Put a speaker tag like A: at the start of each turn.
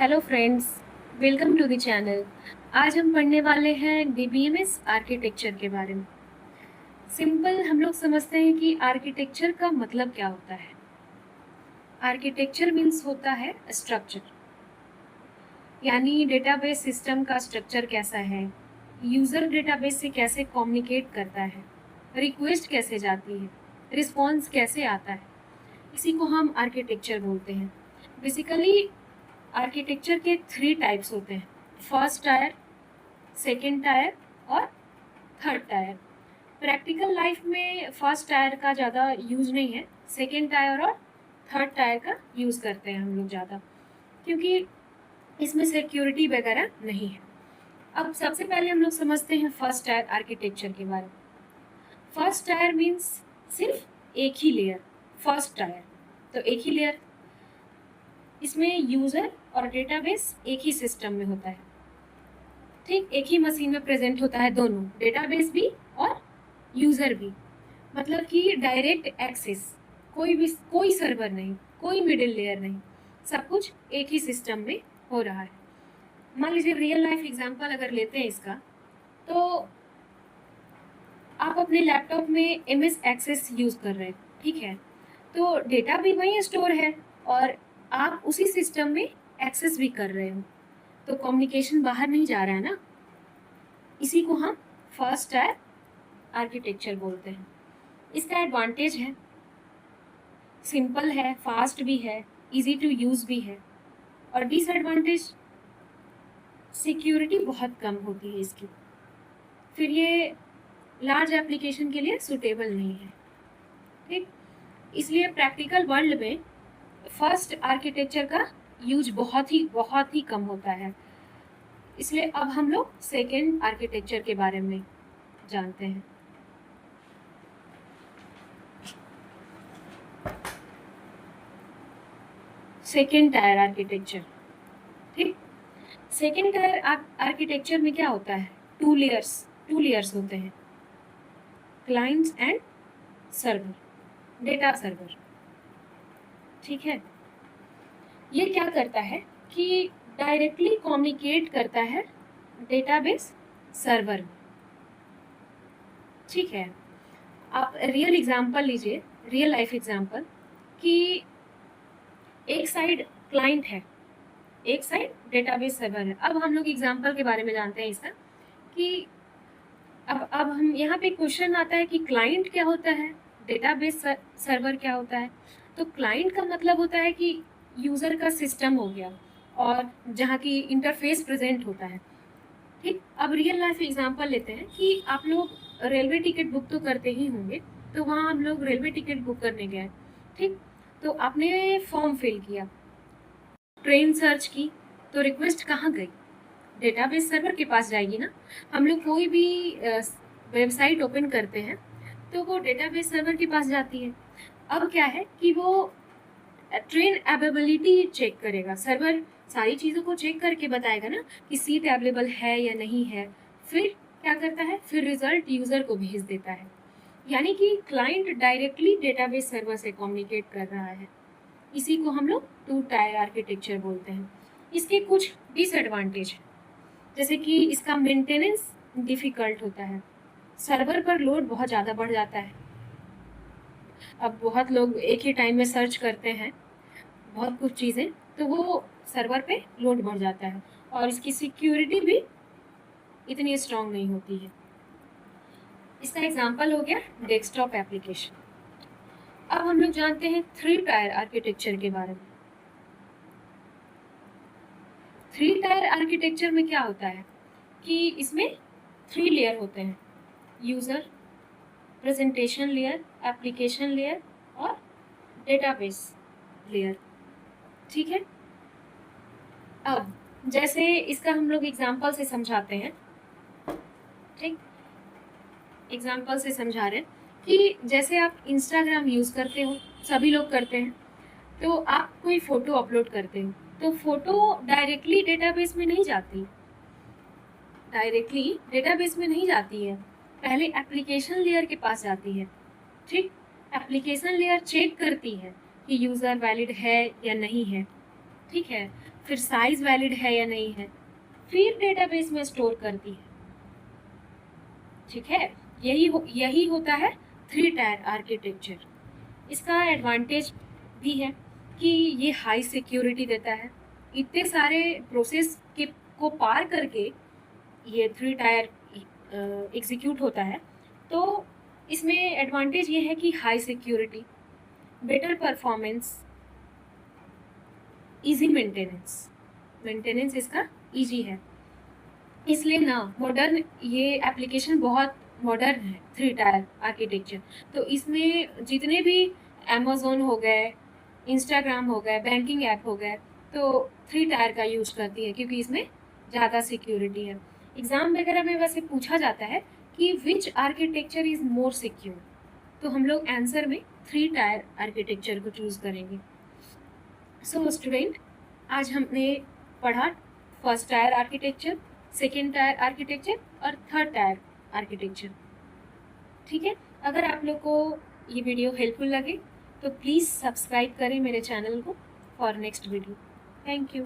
A: Hello friends, welcome to the channel. आज हम पढ़ने वाले हैं डीबीएमएस आर्किटेक्चर के बारे में। सिंपल हम लोग समझते हैं कि आर्किटेक्चर का मतलब क्या होता है। आर्किटेक्चर मीन्स होता है स्ट्रक्चर, यानी डेटाबेस सिस्टम का स्ट्रक्चर कैसा है, यूजर डेटाबेस से कैसे कम्युनिकेट करता है, रिक्वेस्ट कैसे जाती है, रिस्पॉन्स कैसे आता है, इसी को हम आर्किटेक्चर बोलते हैं। बेसिकली आर्किटेक्चर के 3 टाइप्स होते हैं, फर्स्ट टायर, सेकेंड टायर और थर्ड टायर। प्रैक्टिकल लाइफ में फर्स्ट टायर का ज़्यादा यूज नहीं है, सेकेंड टायर और थर्ड टायर का यूज करते हैं हम लोग ज़्यादा, क्योंकि इसमें सिक्योरिटी वगैरह नहीं है। अब सबसे पहले हम लोग समझते हैं फर्स्ट टायर आर्किटेक्चर के बारे में। फर्स्ट टायर मीन्स सिर्फ एक ही लेयर, फर्स्ट टायर तो एक ही लेयर, इसमें यूजर और डेटाबेस एक ही सिस्टम में होता है। ठीक, एक ही मशीन में प्रेजेंट होता है दोनों, डेटाबेस भी और यूजर भी। मतलब कि डायरेक्ट एक्सेस, कोई सर्वर नहीं, कोई मिडिल लेयर नहीं, सब कुछ एक ही सिस्टम में हो रहा है। मान लीजिए रियल लाइफ एग्जांपल अगर लेते हैं इसका, तो आप अपने लैपटॉप में एमएस एक्सेस यूज कर रहे हैं, ठीक है, तो डेटा भी वहीं स्टोर है और आप उसी सिस्टम में एक्सेस भी कर रहे हो, तो कम्युनिकेशन बाहर नहीं जा रहा है ना। इसी को हम फर्स्ट टायर आर्किटेक्चर बोलते हैं। इसका एडवांटेज है, सिंपल है, फास्ट भी है, इजी टू यूज भी है, और डिसएडवांटेज सिक्योरिटी बहुत कम होती है इसकी, फिर ये लार्ज एप्लीकेशन के लिए सुटेबल नहीं है। ठीक, इसलिए प्रैक्टिकल वर्ल्ड में फर्स्ट आर्किटेक्चर का यूज बहुत ही कम होता है। इसलिए अब हम लोग सेकेंड आर्किटेक्चर के बारे में जानते हैं। Second tier architecture. ठीक, सेकेंड टायर आर्किटेक्चर में क्या होता है, टू लेयर्स होते हैं, clients and server, data server. ठीक है, ये क्या करता है कि डायरेक्टली कम्युनिकेट करता है डेटाबेस सर्वर में। ठीक है, आप रियल एग्जांपल लीजिए, रियल लाइफ एग्जांपल, कि एक साइड क्लाइंट है, एक साइड डेटाबेस सर्वर है। अब हम लोग एग्जांपल के बारे में जानते हैं इसका, कि अब हम यहाँ पे क्वेश्चन आता है कि क्लाइंट क्या होता है, डेटाबेस सर्वर क्या होता है। तो क्लाइंट का मतलब होता है कि यूजर का सिस्टम हो गया और जहाँ की इंटरफेस प्रेजेंट होता है। ठीक, अब रियल लाइफ एग्जांपल लेते हैं कि आप लोग रेलवे टिकट बुक तो करते ही होंगे, तो वहाँ हम लोग रेलवे टिकट बुक करने गए। ठीक, तो आपने फॉर्म फिल किया, ट्रेन सर्च की, तो रिक्वेस्ट कहाँ गई, डेटाबेस सर्वर के पास जाएगी ना। हम लोग कोई भी वेबसाइट ओपन करते हैं तो वो डेटाबेस सर्वर के पास जाती है। अब क्या है कि वो ट्रेन अवेलेबिलिटी चेक करेगा, सर्वर सारी चीज़ों को चेक करके बताएगा ना कि सीट अवेलेबल है या नहीं है। फिर क्या करता है, फिर रिजल्ट यूज़र को भेज देता है। यानी कि क्लाइंट डायरेक्टली डेटाबेस सर्वर से कम्युनिकेट कर रहा है। इसी को हम लोग टू टायर आर्किटेक्चर बोलते हैं। इसके कुछ डिसएडवांटेज, जैसे कि इसका मेंटेनेंस डिफ़िकल्ट होता है, सर्वर पर लोड बहुत ज़्यादा बढ़ जाता है। अब बहुत लोग एक ही टाइम में सर्च करते हैं बहुत कुछ चीज़ें, तो वो सर्वर पे लोड बढ़ जाता है, और इसकी सिक्योरिटी भी इतनी स्ट्रांग नहीं होती है। इसका एग्जांपल हो गया डेस्कटॉप एप्लीकेशन। अब हम लोग जानते हैं थ्री टायर आर्किटेक्चर के बारे में। थ्री टायर आर्किटेक्चर में क्या होता है कि इसमें 3 लेयर होते हैं, user, presentation layer, application layer और डेटाबेस लेयर। ठीक है, अब जैसे इसका हम लोग एग्जांपल से समझाते हैं। ठीक, एग्जांपल से समझा रहे हैं कि जैसे आप इंस्टाग्राम यूज़ करते हो, सभी लोग करते हैं, तो आप कोई फ़ोटो अपलोड करते हो, तो फ़ोटो डायरेक्टली डेटाबेस में नहीं जाती, पहले एप्लीकेशन लेयर के पास जाती है। ठीक, एप्लीकेशन लेयर चेक करती है कि यूज़र वैलिड है या नहीं है। ठीक है, फिर साइज वैलिड है या नहीं है, फिर डेटाबेस में स्टोर करती है। ठीक है, यही होता है 3 टायर आर्किटेक्चर। इसका एडवांटेज भी है कि ये हाई सिक्योरिटी देता है। इतने सारे प्रोसेस के को पार करके ये 3 टायर एग्जीक्यूट होता है। तो इसमें एडवांटेज ये है कि high security, better performance, easy maintenance इसका इजी है। इसलिए ना मॉडर्न ये एप्लीकेशन बहुत मॉडर्न है 3 टायर आर्किटेक्चर। तो इसमें जितने भी अमेज़न हो गए, इंस्टाग्राम हो गए, बैंकिंग ऐप हो गए, तो 3 टायर का यूज करती है क्योंकि इसमें ज़्यादा सिक्योरिटी है। एग्जाम वगैरह में वैसे पूछा जाता है कि विच आर्किटेक्चर इज मोर सिक्योर, तो हम लोग आंसर में 3 टायर आर्किटेक्चर को चूज करेंगे। सो स्टूडेंट, आज हमने पढ़ा 1st tier architecture, 2nd tier architecture और 3rd टायर आर्किटेक्चर। ठीक है, अगर आप लोग को ये वीडियो हेल्पफुल लगे तो प्लीज़ सब्सक्राइब करें मेरे चैनल को for next video. Thank you.